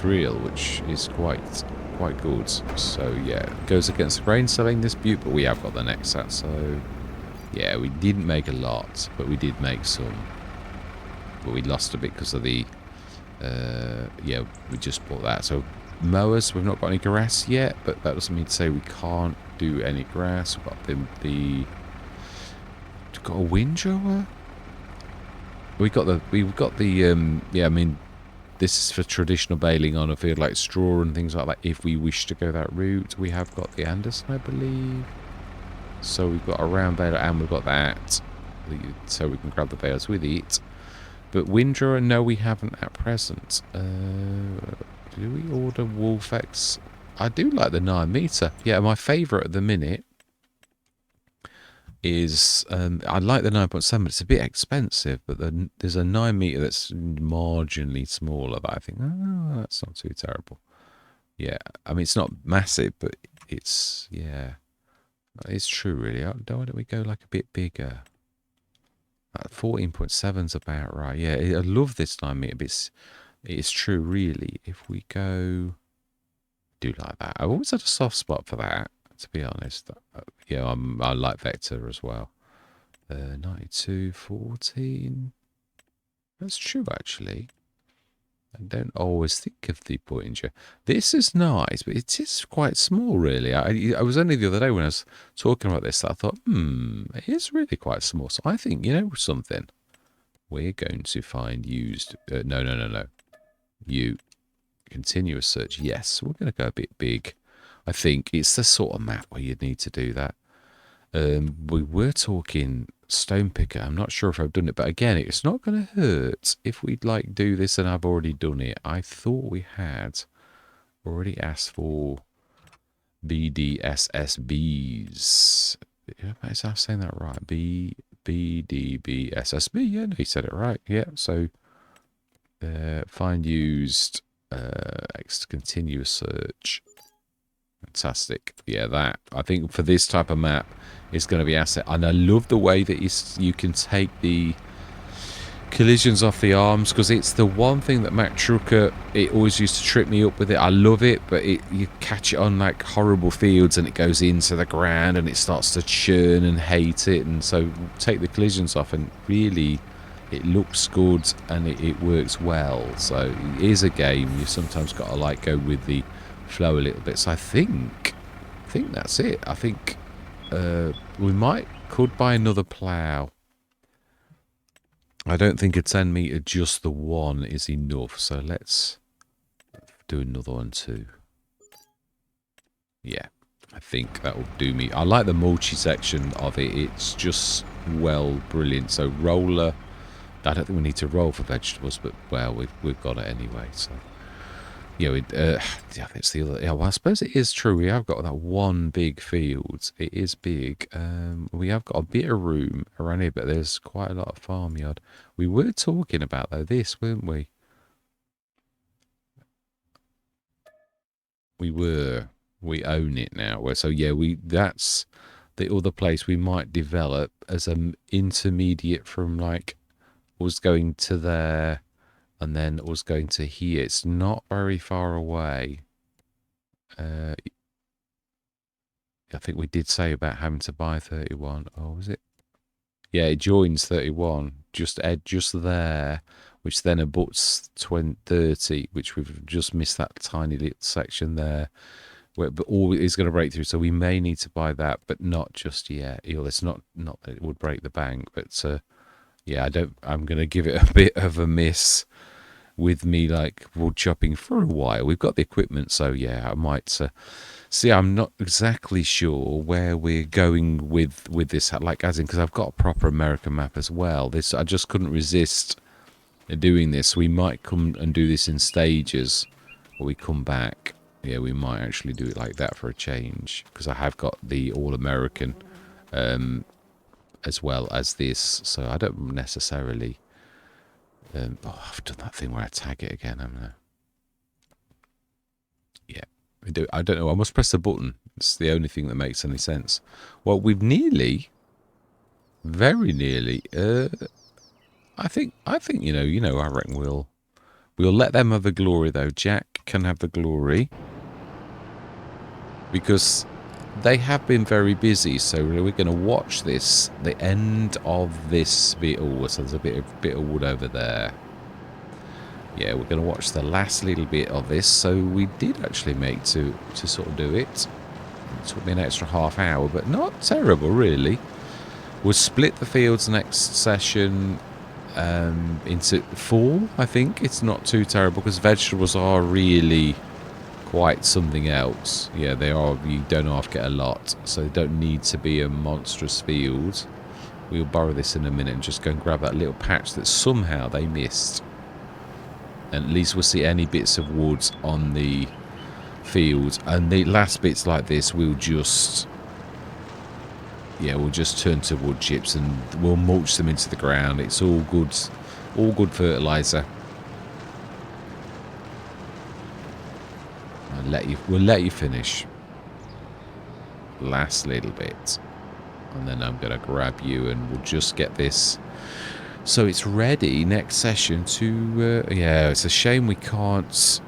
reel, which is quite good. So yeah, it goes against the grain selling this butte, but we have got the Nexat, so yeah, we didn't make a lot, but we did make some. But we lost a bit because of the yeah, we just bought that. So mowers, we've not got any grass yet, but that doesn't mean to say we can't do any grass. We've got we've got a windrower. We've got the yeah, I mean, this is for traditional baling on a field like straw and things like that. If we wish to go that route, we have got the Anderson, I believe. So we've got a round baler and we've got that. So we can grab the bales with it. But windrower, no, we haven't at present. Do we order Wolfex? I do like the 9 metre. Yeah, my favourite at the minute is I like the 9.7, but it's a bit expensive. But there's a 9 metre that's marginally smaller that I think, oh, that's not too terrible. Yeah, I mean, it's not massive, but it's, yeah, it's true, really. Why don't we go like a bit bigger? 14.7's about right. Yeah, I love this 9 metre, but it's true, really. If we go, do like that. I've always had a soft spot for that, to be honest. Yeah, I like Vector as well. 92.14. That's true, actually. I don't always think of the Bollinger. This is nice, but it is quite small, really. I was only the other day when I was talking about this that I thought, it is really quite small. So I think, you know something? We're going to find used... No. You. Continuous search. Yes, we're going to go a bit big. I think it's the sort of map where you'd need to do that. We were talking stone picker. I'm not sure if I've done it, but again, it's not going to hurt if we'd like do this and I've already done it. I thought we had already asked for BDSSBs. Is I saying that right? BDBSSB. Yeah, no, he said it right. Yeah, so find used continuous search. Fantastic. Yeah, that I think for this type of map is going to be asset. And I love the way that you can take the collisions off the arms, because it's the one thing that Mac Trucker, it always used to trip me up with it. I love it, but you catch it on like horrible fields and it goes into the ground and it starts to churn and hate it. And so take the collisions off and really it looks good and it works well. So it is a game. You've sometimes got to like go with the flow a little bit. So I think that's it. I think we could buy another plough. I don't think a 10 metre just the one is enough, so let's do another one too. Yeah, I think that will do me. I like the mulchy section of it. It's just, well, brilliant. So roller, I don't think we need to roll for vegetables, but, well, we've got it anyway, so. Yeah, yeah, that's the other. Yeah, well, I suppose it is true. We have got that one big field. It is big. We have got a bit of room around here, but there's quite a lot of farmyard. We were talking about though this, weren't we? We were. We own it now. So yeah, that's the other place we might develop as an intermediate from like us going to there. And then us going to here. It's not very far away. I think we did say about having to buy 31. Oh, was it? Yeah, it joins 31. Just there, which then abuts 30, which we've just missed that tiny little section there. But all is going to break through, so we may need to buy that, but not just yet. It's not that it would break the bank, but yeah, I'm going to give it a bit of a miss. With me like wood chopping for a while. We've got the equipment, so yeah, I might see. I'm not exactly sure where we're going with this, like as in, because I've got a proper American map as well. I just couldn't resist doing this. We might come and do this in stages, or we come back. Yeah, we might actually do it like that for a change, because I have got the all American as well as this, so I don't necessarily. I've done that thing where I tag it again, haven't I? Yeah, I don't know. I must press the button. It's the only thing that makes any sense. Well, we've nearly, very nearly. I think. I reckon we'll let them have the glory though. Jack can have the glory because they have been very busy. So we're going to watch this. The end of this bit. Oh, so there's a bit of wood over there. Yeah, we're going to watch the last little bit of this. So we did actually make to sort of do it. It took me an extra half hour, but not terrible, really. We'll split the fields next session into 4, I think. It's not too terrible because vegetables are really quite something else. Yeah, they are. You don't half get a lot, so they don't need to be a monstrous field. We'll borrow this in a minute and just go and grab that little patch that somehow they missed. And at least we'll see any bits of wood on the field. And the last bits like this, we'll just turn to wood chips and we'll mulch them into the ground. It's all good fertilizer. We'll let you finish. Last little bit. And then I'm going to grab you and we'll just get this. So it's ready next session to, yeah, it's a shame we can't,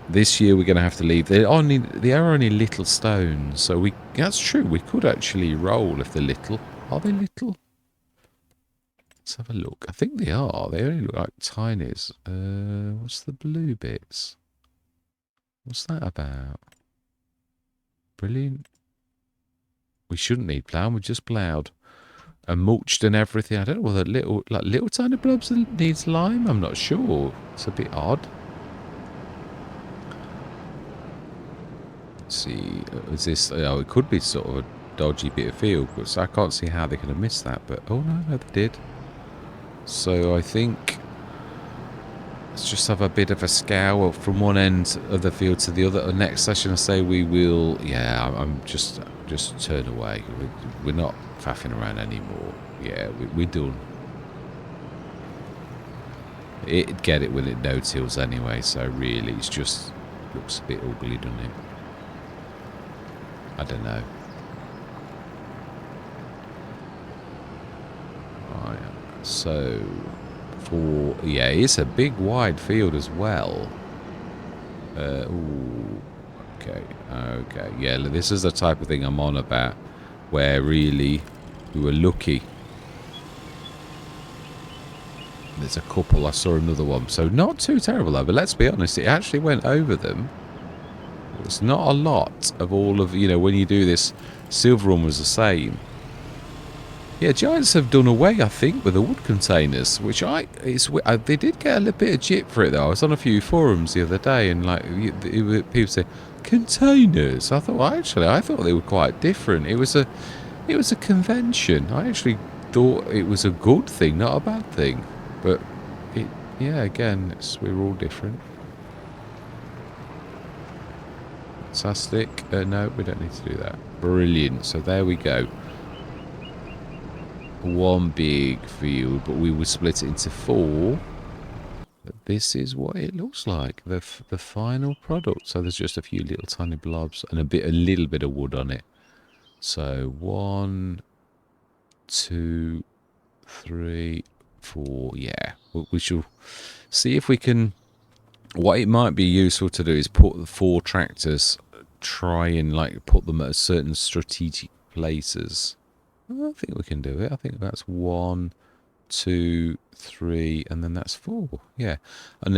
this year we're going to have to leave. They are only little stones, so that's true, we could actually roll if they're little. Are they little? Let's have a look. I think they are. They only look like tinies. What's the blue bits? What's that about? Brilliant. We shouldn't need plough, we just ploughed. And mulched and everything. I don't know whether little tiny blobs needs lime. I'm not sure. It's a bit odd. Let's see. Is this? Oh, it could be sort of a dodgy bit of field, but I can't see how they could have missed that. But oh no, they did. So I think let's just have a bit of a scour from one end of the field to the other. Next session, I say we will. Yeah, I'm just turn away. We're not faffing around anymore. Yeah, we're done. It'd get it with it no-tills anyway, so really it's just looks a bit ugly, doesn't it? I don't know. Right, so Or, yeah, it's a big wide field as well. Ooh, okay, okay. Yeah, this is the type of thing I'm on about, where really we were lucky. There's a couple, I saw another one. So not too terrible though, but let's be honest, it actually went over them. It's not a lot of all of, you know, when you do this, silver one was the same. Yeah, Giants have done away, I think, with the wood containers, which they did get a little bit of jip for it though. I was on a few forums the other day, and like people say containers. I thought, well, actually, I thought they were quite different. It was a convention. I actually thought it was a good thing, not a bad thing. But yeah, again, we're all different. Fantastic. No, we don't need to do that. Brilliant. So there we go. One big field, but we will split it into 4. But this is what it looks like, the final product. So there's just a few little tiny blobs and a little bit of wood on it. So 1, 2, 3, 4. Yeah, we shall see if we can. What it might be useful to do is put the 4 tractors, try and like put them at certain strategic places. I think we can do it. I think that's 1, 2, 3, and then that's 4. Yeah, and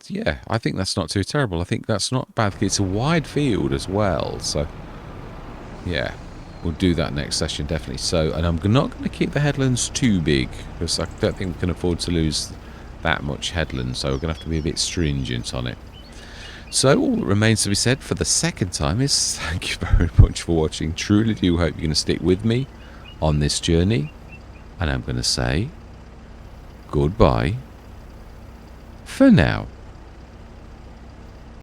yeah, I think that's not too terrible. I think that's not bad. It's a wide field as well, so yeah, we'll do that next session definitely. So, and I'm not going to keep the headlands too big because I don't think we can afford to lose that much headland. So we're going to have to be a bit stringent on it. So all that remains to be said for the second time is thank you very much for watching. Truly do hope you're going to stick with me on this journey, and I'm going to say goodbye for now.